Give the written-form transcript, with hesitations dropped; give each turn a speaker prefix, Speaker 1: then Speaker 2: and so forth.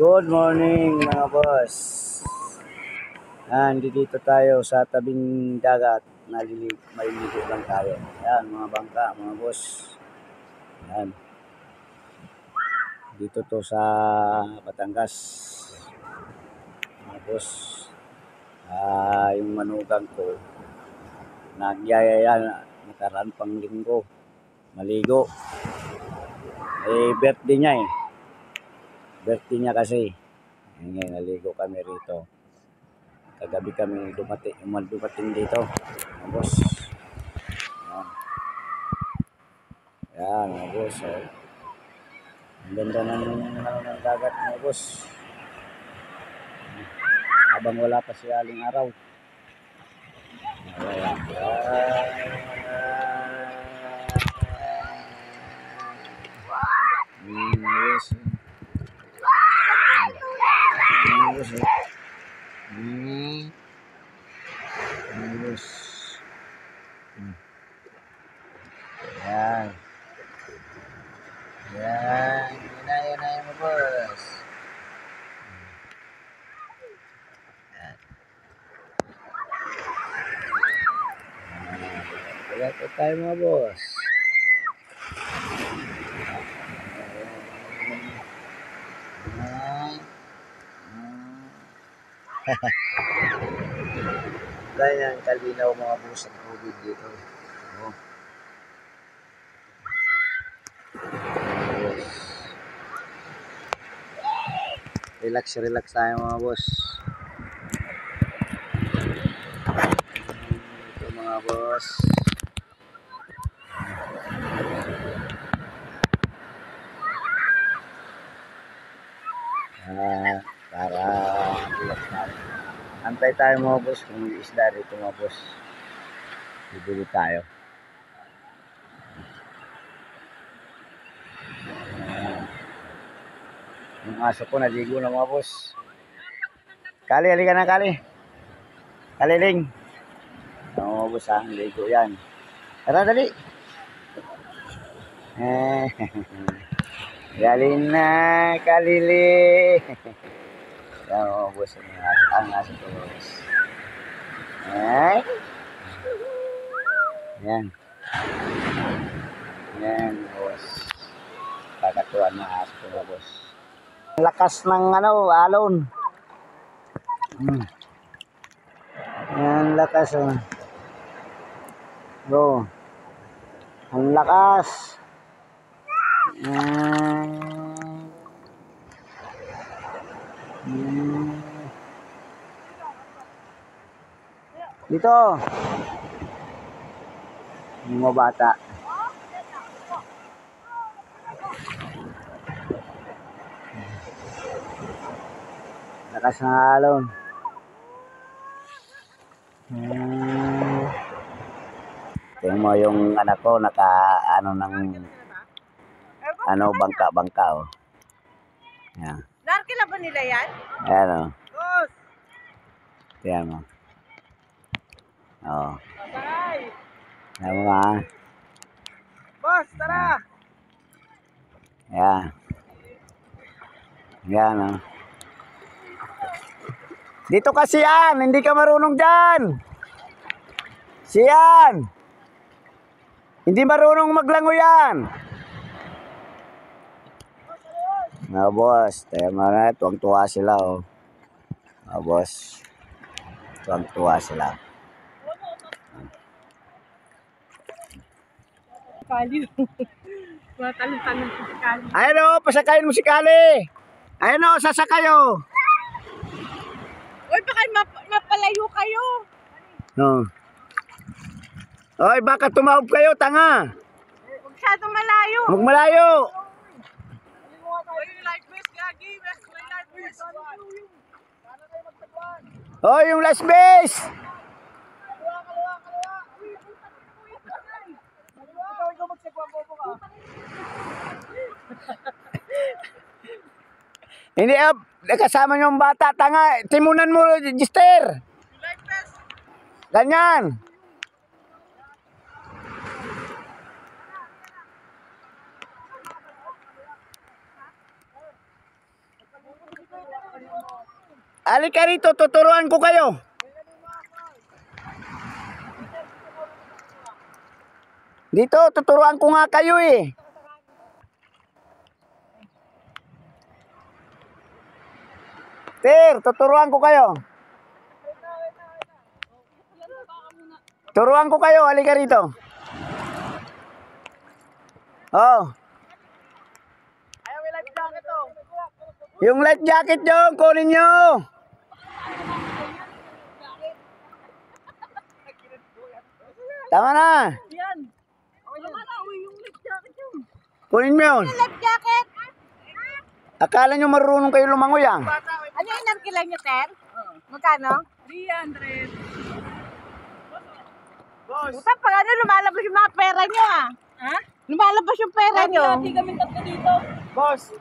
Speaker 1: Good morning mga boss. Dito tayo sa tabing dagat. Maliligo lang tayo. Yan mga bangka, mga boss. Yan. Dito to sa Batangas. Mga boss. Yung manugang ko. Nagyayaya nakaraan pang linggo. Maligo. Birthday niya eh. Birthday niya kasi. Ngayon naligo kami rito. Kagabi kami dumating dito. Mga boss. Yan mga boss. Ang ganda ng dagat mga boss. Habang wala pa si aling araw. Yan. Yan. Yan mga boss. Kaya po tayo mga boss. Ganyan kalinaw mga boss ang COVID dito. Relax tayo mga boss. Ito mga boss. Para relax tayo. Antay tayo mga boss kung may isda rito mga boss. Bibili tayo. Yung aso ko naligo na mga boss. Kali, halika na Kali. Kaliling. Mga boss ligo yan. Tara dali. Galing na Kalili. Yan mga boss. Ang aso ko boss. Yan. Yan boss. Kakatuan na aso ko boss. Lakas ng alon. Yan lakas Go. Ang lakas. Dito. Mga bata. Lakas ng alon. Tingnan mo yung anak ko ng bangka oh. Yan.
Speaker 2: Narkila ba nila yan?
Speaker 1: Ayan oh.
Speaker 2: Boss!
Speaker 1: Tingnan mo. Oh.
Speaker 2: Taray!
Speaker 1: Ayan mo ha.
Speaker 2: Boss, tara!
Speaker 1: Ayan. Ayan oh. Dito kasi yan, hindi ka marunong dyan. Siyan. Hindi marunong maglango yan. Boss, tayo na, tuwang-tuwa sila oh. Boss. Tuwang-tuwa sila.
Speaker 2: Kali. Matalong-talong si Kali.
Speaker 1: Ayan oh, pasakayin mo si Kali. Ayan oh, sasakayo.
Speaker 2: Uy, baka mapalayo kayo.
Speaker 1: No. Oy, baka tumawag kayo, tanga.
Speaker 2: Huwag masyadong malayo.
Speaker 1: Magmalayo.
Speaker 2: Uy, life vest, Gagi. May life vest.
Speaker 1: Oy, yung last base.
Speaker 2: Ikaw magsagwa-bobo ka.
Speaker 1: Hindi kasama yung bata, tanga. Timunan mo, Gister.
Speaker 2: Life vest.
Speaker 1: Ganyan. Halika rito, tuturuan ko kayo. Dito, tuturuan ko nga kayo eh. Sir, tuturuan ko kayo. Turuan ko kayo, halika rito. Oh.
Speaker 2: Ayaw, may life jacket to.
Speaker 1: Yung life jacket nyo, kunin nyo. Tama na.
Speaker 2: Yan. Tama na, uy, yung life jacket yun.
Speaker 1: Kunin mo yun.
Speaker 3: Life jacket?
Speaker 1: Akala nyo marunong kayo lumangoy ah.
Speaker 3: Ano yung narkilan nyo, Ter? Magkano?
Speaker 2: 300.
Speaker 3: Puta, pag ano, lumalabas yung mga pera nyo ah.
Speaker 2: Ha?
Speaker 3: Lumalabas yung pera nyo.
Speaker 2: Hindi kami tatlo dito.
Speaker 1: Boss,